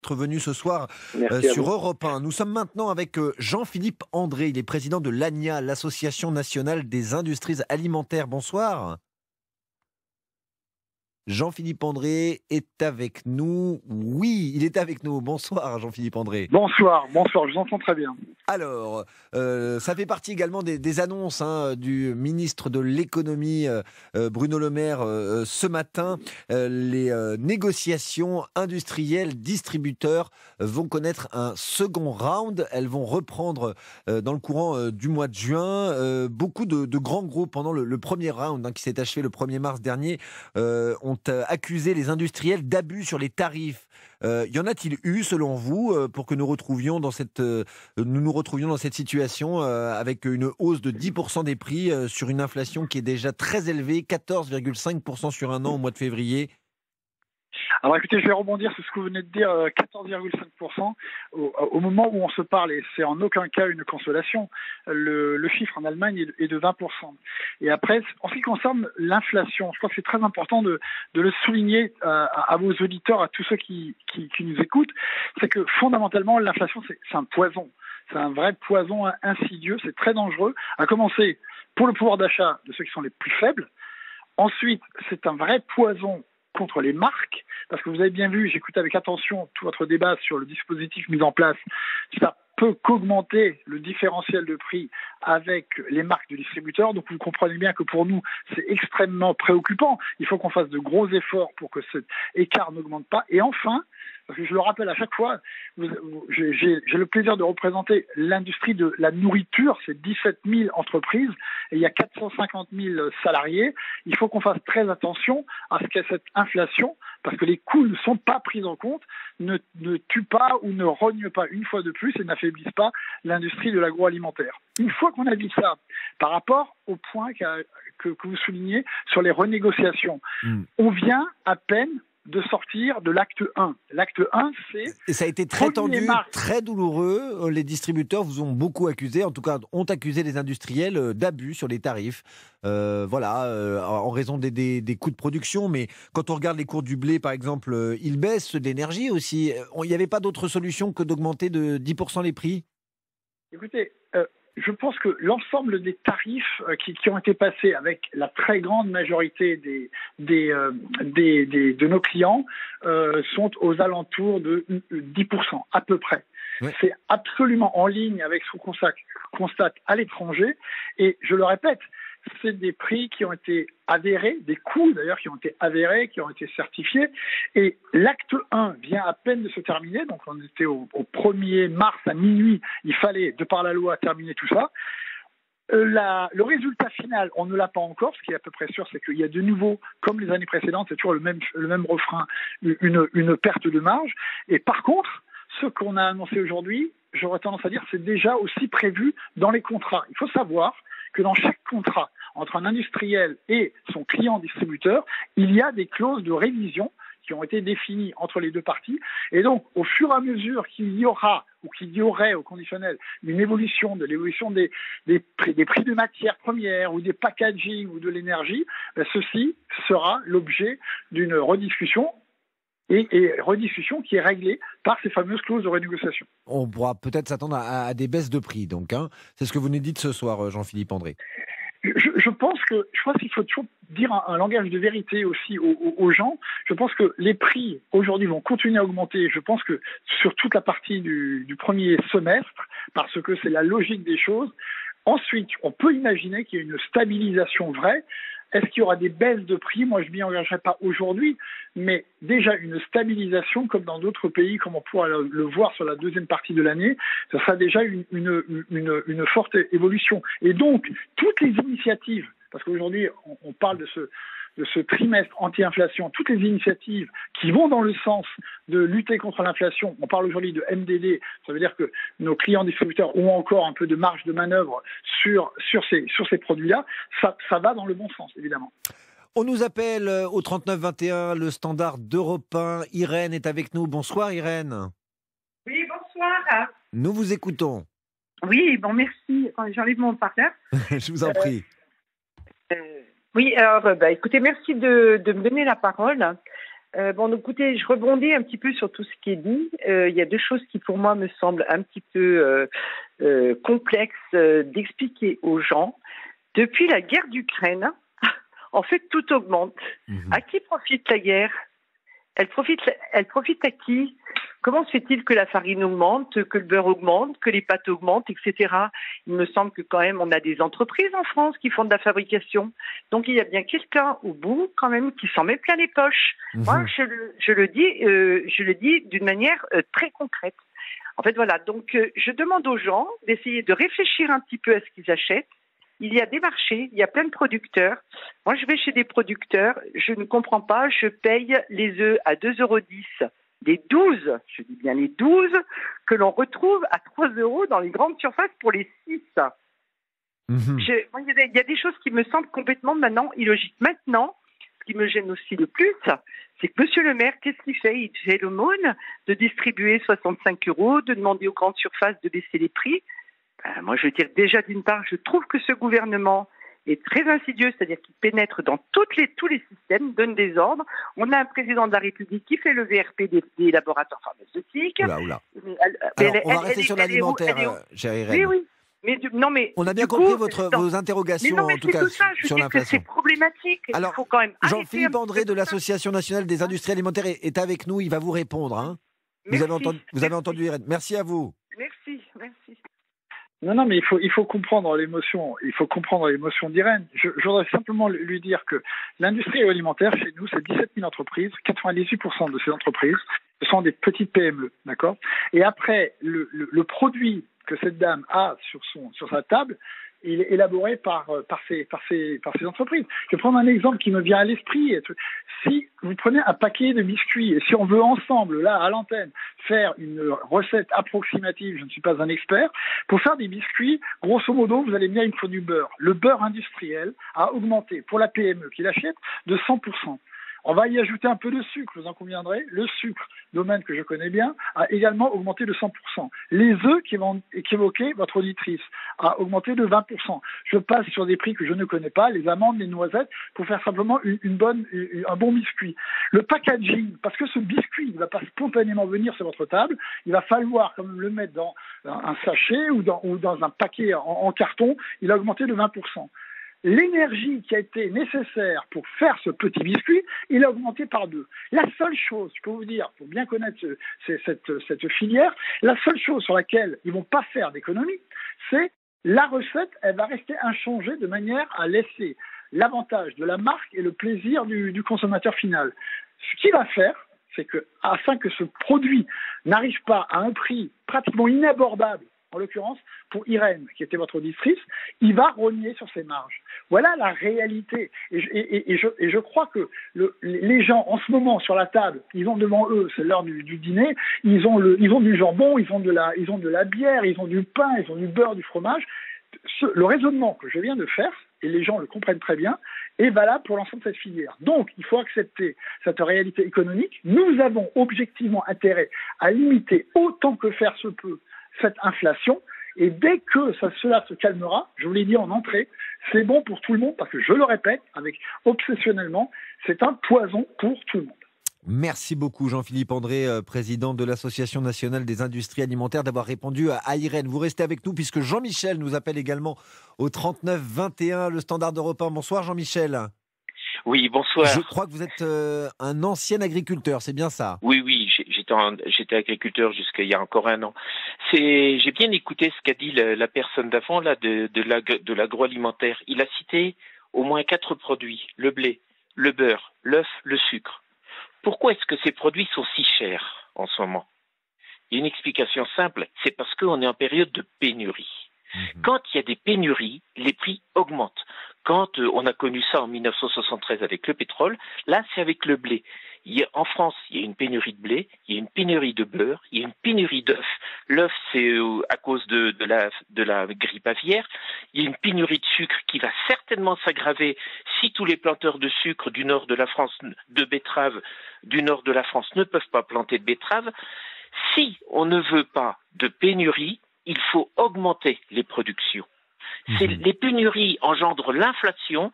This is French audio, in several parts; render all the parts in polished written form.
d'être venu ce soir Merci à sur vous. Europe 1. Nous sommes maintenant avec Jean-Philippe André. Il est président de l'ANIA, l'Association nationale des industries alimentaires. Bonsoir. Jean-Philippe André est avec nous. Oui, il est avec nous. Bonsoir Jean-Philippe André. Bonsoir, je vous entends très bien. Alors, ça fait partie également des annonces du ministre de l'économie Bruno Le Maire ce matin. Les négociations industrielles distributeurs vont connaître un second round. Elles vont reprendre dans le courant du mois de juin. Beaucoup de grands groupes pendant le premier round qui s'est achevé le 1er mars dernier ont accusé les industriels d'abus sur les tarifs. Y en a-t-il eu, selon vous, pour que nous nous retrouvions dans cette situation avec une hausse de 10% des prix sur une inflation qui est déjà très élevée, 14,5% sur un an au mois de février? Alors écoutez, je vais rebondir sur ce que vous venez de dire, 14,5% au moment où on se parle, et c'est en aucun cas une consolation. Le chiffre en Allemagne est de 20%. Et après, en ce qui concerne l'inflation, je crois que c'est très important de le souligner à vos auditeurs, à tous ceux qui nous écoutent, c'est que fondamentalement, l'inflation, c'est un poison. C'est un vrai poison insidieux, c'est très dangereux, à commencer pour le pouvoir d'achat de ceux qui sont les plus faibles. Ensuite, c'est un vrai poison contre les marques, parce que vous avez bien vu, j'écoute avec attention tout votre débat sur le dispositif mis en place, ça peut qu'augmenter le différentiel de prix avec les marques de distributeurs, donc vous comprenez bien que pour nous, c'est extrêmement préoccupant. Il faut qu'on fasse de gros efforts pour que cet écart n'augmente pas. Et enfin, parce que je le rappelle à chaque fois, j'ai le plaisir de représenter l'industrie de la nourriture, c'est 17 000 entreprises et il y a 450 000 salariés. Il faut qu'on fasse très attention à ce que cette inflation, parce que les coûts ne sont pas pris en compte, ne tue pas ou ne rogne pas une fois de plus et n'affaiblisse pas l'industrie de l'agroalimentaire. Une fois qu'on a dit ça, par rapport au point que vous soulignez sur les renégociations, on vient à peine de sortir de l'acte 1. L'acte 1, c'est... Et ça a été très tendu, très douloureux. Les distributeurs vous ont beaucoup accusé, en tout cas ont accusé les industriels d'abus sur les tarifs. En raison des coûts de production. Mais quand on regarde les cours du blé, par exemple, ils baissent, de l'énergie aussi. Il n'y avait pas d'autre solution que d'augmenter de 10% les prix? Écoutez, je pense que l'ensemble des tarifs qui ont été passés avec la très grande majorité de nos clients sont aux alentours de 10%, à peu près. Ouais. C'est absolument en ligne avec ce qu'on constate à l'étranger. Et je le répète, c'est des prix qui ont été avérés, des coûts d'ailleurs qui ont été avérés, qui ont été certifiés. Et l'acte 1 vient à peine de se terminer, donc on était au 1er mars à minuit, il fallait, de par la loi, terminer tout ça. Le résultat final, on ne l'a pas encore. Ce qui est à peu près sûr, c'est qu'il y a de nouveau, comme les années précédentes, c'est toujours le même refrain, une perte de marge. Et par contre, ce qu'on a annoncé aujourd'hui, j'aurais tendance à dire, c'est déjà aussi prévu dans les contrats. Il faut savoir que dans chaque contrat entre un industriel et son client distributeur, il y a des clauses de révision qui ont été définies entre les deux parties. Et donc, au fur et à mesure qu'il y aura ou qu'il y aurait au conditionnel une évolution des prix de matières premières ou des packaging ou de l'énergie, ceci sera l'objet d'une rediscussion et rediscussion qui est réglée par ces fameuses clauses de renégociation. On pourra peut-être s'attendre à des baisses de prix, donc. C'est ce que vous nous dites ce soir, Jean-Philippe André. Je pense qu'il faut toujours dire un langage de vérité aussi aux gens. Je pense que les prix aujourd'hui vont continuer à augmenter. Je pense que sur toute la partie du premier semestre, parce que c'est la logique des choses. Ensuite, on peut imaginer qu'il y ait une stabilisation vraie. Est-ce qu'il y aura des baisses de prix? Moi, je ne m'y engagerai pas aujourd'hui, mais déjà une stabilisation, comme dans d'autres pays, comme on pourra le voir sur la deuxième partie de l'année, ça sera déjà une forte évolution. Et donc, toutes les initiatives, parce qu'aujourd'hui, on parle de ce trimestre anti-inflation, toutes les initiatives qui vont dans le sens de lutter contre l'inflation, on parle aujourd'hui de MDD, ça veut dire que nos clients distributeurs ont encore un peu de marge de manœuvre sur ces produits-là, ça va dans le bon sens, évidemment. On nous appelle au 3921, le standard d'Europe 1. Irène est avec nous. Bonsoir Irène. Oui, bonsoir. Nous vous écoutons. Oui, bon, merci. J'enlève mon partenaire. Je vous en prie. Oui, alors, écoutez, merci de me donner la parole. Bon, donc, écoutez, je rebondis un petit peu sur tout ce qui est dit. Il y a deux choses qui, pour moi, me semblent un petit peu complexes d'expliquer aux gens. Depuis la guerre d'Ukraine, en fait, tout augmente. À qui profite la guerre ? Elle profite à qui ? Comment se fait-il que la farine augmente, que le beurre augmente, que les pâtes augmentent, etc. Il me semble que quand même on a des entreprises en France qui font de la fabrication. Donc il y a bien quelqu'un au bout quand même qui s'en met plein les poches. Moi, je le dis d'une manière très concrète. En fait, voilà. Donc je demande aux gens d'essayer de réfléchir un petit peu à ce qu'ils achètent. Il y a des marchés, il y a plein de producteurs. Moi, je vais chez des producteurs, je ne comprends pas, je paye les œufs à 2,10 €. Les 12, je dis bien les 12, que l'on retrouve à 3 € dans les grandes surfaces pour les 6. Il y a des choses qui me semblent complètement maintenant illogiques. Maintenant, ce qui me gêne aussi le plus, c'est que M. le maire, qu'est-ce qu'il fait ? Il fait l'aumône de distribuer 65 €, de demander aux grandes surfaces de baisser les prix. Moi, je veux dire, déjà, d'une part, je trouve que ce gouvernement est très insidieux, c'est-à-dire qu'il pénètre dans tous les systèmes, donne des ordres. On a un président de la République qui fait le VRP des laboratoires pharmaceutiques. Oula. On va rester sur l'alimentaire, chère Irène. Oui. Mais on a bien compris vos interrogations, mais non, mais en tout cas, tout ça, je sur dis que c'est problématique. Alors, il faut quand même Jean-Philippe André de l'Association nationale des industries alimentaires est avec nous, il va vous répondre. Hein. Vous avez entendu Irène. Merci à vous. Merci. Non, mais il faut comprendre l'émotion. Il faut comprendre l'émotion d'Irène. Je voudrais simplement lui dire que l'industrie alimentaire, chez nous, c'est 17 000 entreprises. 98% de ces entreprises, ce sont des petites PME, d'accord ? Et après, le produit que cette dame a sur sa table, il est élaboré par ces entreprises. Je vais prendre un exemple qui me vient à l'esprit. Si vous prenez un paquet de biscuits et si on veut ensemble, là, à l'antenne, faire une recette approximative, je ne suis pas un expert, pour faire des biscuits, grosso modo, vous allez bien, il faut du beurre. Le beurre industriel a augmenté pour la PME qui l'achète de 100%. On va y ajouter un peu de sucre, vous en conviendrez. Le sucre, domaine que je connais bien, a également augmenté de 100%. Les œufs qu'évoquait votre auditrice a augmenté de 20%. Je passe sur des prix que je ne connais pas, les amandes, les noisettes, pour faire simplement un bon biscuit. Le packaging, parce que ce biscuit ne va pas spontanément venir sur votre table, il va falloir quand même le mettre dans un sachet ou dans un paquet en carton, il a augmenté de 20%. L'énergie qui a été nécessaire pour faire ce petit biscuit, il a augmenté par 2. La seule chose, je peux vous dire, pour bien connaître cette filière, la seule chose sur laquelle ils vont pas faire d'économie, c'est la recette, elle va rester inchangée de manière à laisser l'avantage de la marque et le plaisir du consommateur final. Ce qu'il va faire, c'est que, afin que ce produit n'arrive pas à un prix pratiquement inabordable, en l'occurrence, pour Irène, qui était votre auditrice, il va rogner sur ses marges. Voilà la réalité. Et je crois que les gens, en ce moment, sur la table, ils ont devant eux, c'est l'heure du dîner, ils ont du jambon, ils ont de la bière, ils ont du pain, ils ont du beurre, du fromage. Le raisonnement que je viens de faire, et les gens le comprennent très bien, est valable pour l'ensemble de cette filière. Donc, il faut accepter cette réalité économique. Nous avons objectivement intérêt à limiter autant que faire se peut cette inflation, et dès que cela se calmera, je vous l'ai dit en entrée, c'est bon pour tout le monde, parce que je le répète, obsessionnellement, c'est un poison pour tout le monde. Merci beaucoup Jean-Philippe André, président de l'Association nationale des industries alimentaires, d'avoir répondu à Irène. Vous restez avec nous puisque Jean-Michel nous appelle également au 39 21, le standard d'Europe 1. Bonsoir Jean-Michel. Oui, bonsoir. Je crois que vous êtes un ancien agriculteur, c'est bien ça ? Oui, j'étais agriculteur jusqu'à il y a encore un an. J'ai bien écouté ce qu'a dit la personne d'avant là de l'agroalimentaire. Il a cité au moins 4 produits: le blé, le beurre, l'œuf, le sucre. Pourquoi est-ce que ces produits sont si chers en ce moment ? Il y a une explication simple, c'est parce qu'on est en période de pénurie. Quand il y a des pénuries, les prix augmentent. Quand on a connu ça en 1973 avec le pétrole, là c'est avec le blé. En France, il y a une pénurie de blé, il y a une pénurie de beurre, il y a une pénurie d'œufs. L'œuf, c'est à cause de la grippe aviaire. Il y a une pénurie de sucre qui va certainement s'aggraver si tous les planteurs de sucre du nord de la France, de betteraves du nord de la France ne peuvent pas planter de betteraves. Si on ne veut pas de pénurie, il faut augmenter les productions. Les pénuries engendrent l'inflation,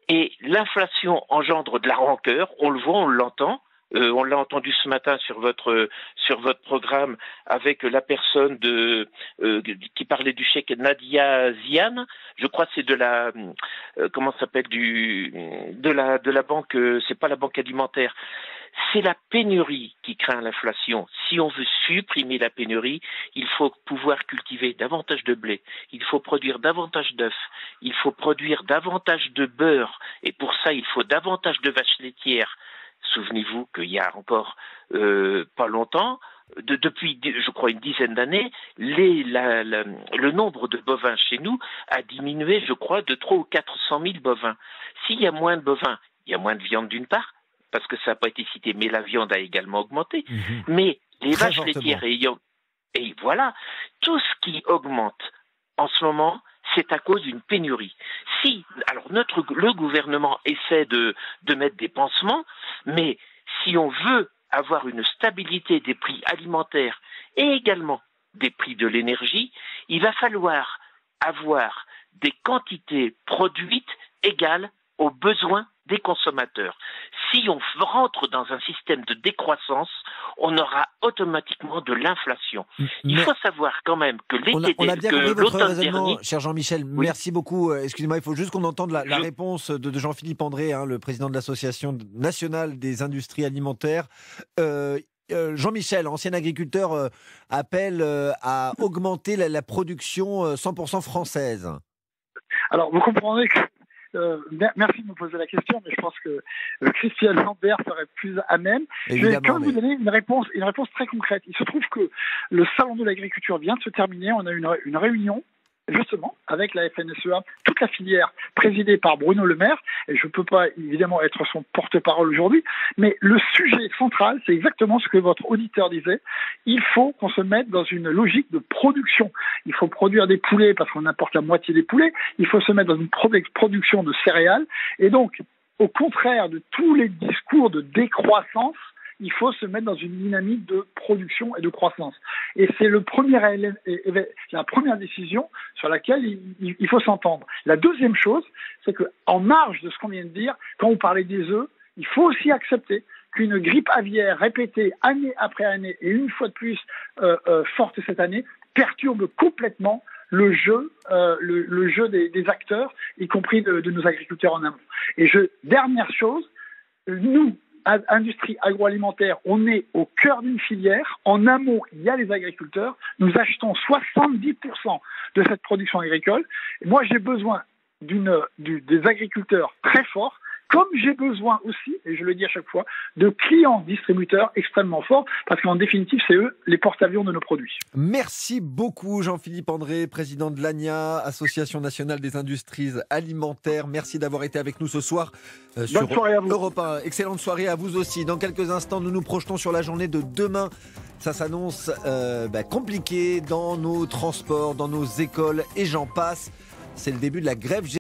et l'inflation engendre de la rancœur, on le voit, on l'entend. On l'a entendu ce matin sur votre programme avec la personne qui parlait du chèque Nadia Ziane. Je crois que c'est de la comment ça s'appelle de la banque. C'est pas la banque alimentaire. C'est la pénurie qui craint l'inflation. Si on veut supprimer la pénurie, il faut pouvoir cultiver davantage de blé, il faut produire davantage d'œufs, il faut produire davantage de beurre, et pour ça, il faut davantage de vaches laitières. Souvenez-vous qu'il y a encore pas longtemps, depuis, je crois, une dizaine d'années, le nombre de bovins chez nous a diminué, je crois, de 300 ou 400 000 bovins. S'il y a moins de bovins, il y a moins de viande d'une part, parce que ça n'a pas été cité, mais la viande a également augmenté. Mais les vaches laitières et voilà, tout ce qui augmente en ce moment, c'est à cause d'une pénurie. Alors le gouvernement essaie de mettre des pansements, mais si on veut avoir une stabilité des prix alimentaires et également des prix de l'énergie, il va falloir avoir des quantités produites égales aux besoins des consommateurs. Si on rentre dans un système de décroissance, on aura automatiquement de l'inflation. Il faut savoir quand même que on a bien compris votre raisonnement, dernier, cher Jean-Michel. Oui. Merci beaucoup. Excusez-moi, il faut juste qu'on entende la réponse de Jean-Philippe André, le président de l'Association nationale des industries alimentaires. Jean-Michel, ancien agriculteur, appelle à augmenter la production 100% française. Alors, vous comprendrez que merci de me poser la question, mais je pense que Christian Lambert serait plus à même. Je vais quand même vous donner une réponse très concrète. Il se trouve que le salon de l'agriculture vient de se terminer. On a eu une réunion justement avec la FNSEA, toute la filière présidée par Bruno Le Maire, et je ne peux pas évidemment être son porte-parole aujourd'hui, mais le sujet central, c'est exactement ce que votre auditeur disait. Il faut qu'on se mette dans une logique de production. Il faut produire des poulets parce qu'on importe la moitié des poulets. Il faut se mettre dans une production de céréales. Et donc, au contraire de tous les discours de décroissance, il faut se mettre dans une dynamique de production et de croissance. Et c'est la première décision sur laquelle il faut s'entendre. La deuxième chose, c'est qu'en marge de ce qu'on vient de dire, quand on parlait des œufs, il faut aussi accepter qu'une grippe aviaire répétée année après année et une fois de plus forte cette année perturbe complètement le jeu des acteurs, y compris de nos agriculteurs en amont. Et dernière chose, nous, industrie agroalimentaire, on est au cœur d'une filière. En amont, il y a les agriculteurs. Nous achetons 70% de cette production agricole. Et moi, j'ai besoin des agriculteurs très forts, comme j'ai besoin aussi, et je le dis à chaque fois, de clients distributeurs extrêmement forts, parce qu'en définitive, c'est eux les porte-avions de nos produits. Merci beaucoup Jean-Philippe André, président de l'ANIA, Association nationale des industries alimentaires. Merci d'avoir été avec nous ce soir sur Europe 1. Excellente soirée à vous aussi. Dans quelques instants, nous nous projetons sur la journée de demain. Ça s'annonce compliqué dans nos transports, dans nos écoles et j'en passe. C'est le début de la grève